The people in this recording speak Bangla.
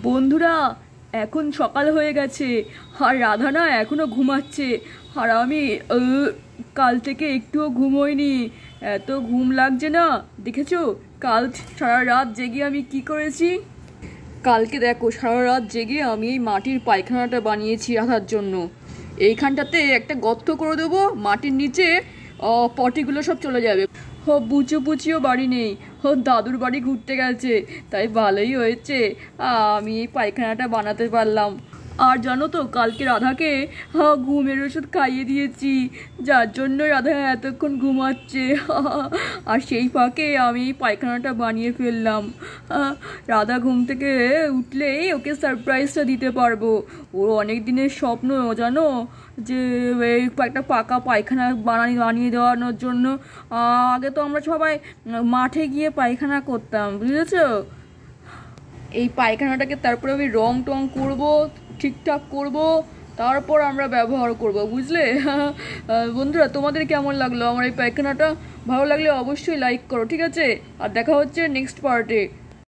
বন্ধুরা, এখন সকাল হয়ে গেছে আর রাধা না এখনো ঘুমাচ্ছে। আর আমি কাল থেকে একটুও ঘুমোইনি, এত ঘুম লাগছে না। দেখেছো কাল সারা রাত জেগে আমি কি করেছি? কালকে দেখো সারা রাত জেগে আমি এই মাটির পায়খানাটা বানিয়েছি রাধার জন্য। এইখানটাতে একটা গর্ত করে দেবো, মাটির নিচে পটিগুলো সব চলে যাবে। বুচু পুচিও বাড়ি নেই, দাদুর বাড়ি ঘুরতে গেছে, তাই ভালোই হয়েছে আমি এই পায়খানাটা বানাতে পারলাম। আর জানো তো কালকে রাধাকে ঘুমের ওষুধ খাইয়ে দিয়েছি, যার জন্য রাধা এতক্ষণ ঘুমাচ্ছে। আর সেই ফাঁকে আমি এই পায়খানাটা বানিয়ে ফেললাম। রাধা ঘুম থেকে উঠলেই ওকে সারপ্রাইজটা দিতে পারবো। ওর অনেক দিনের স্বপ্ন জানো, যে এই একটা পাকা পায়খানা বানিয়ে দেওয়ানোর জন্য। আগে তো আমরা সবাই মাঠে গিয়ে পায়খানা করতাম, বুঝেছো? এই পায়খানাটাকে তারপরে আমি রং টং করবো, ঠিকঠাক করব, তারপর আমরা ব্যবহার করব, বুঝলে? বন্ধুরা, তোমাদের কেমন লাগলো আমার এই পায়খানাটা? ভালো লাগলে অবশ্যই লাইক করো, ঠিক আছে? আর দেখা হচ্ছে নেক্সট পার্টে।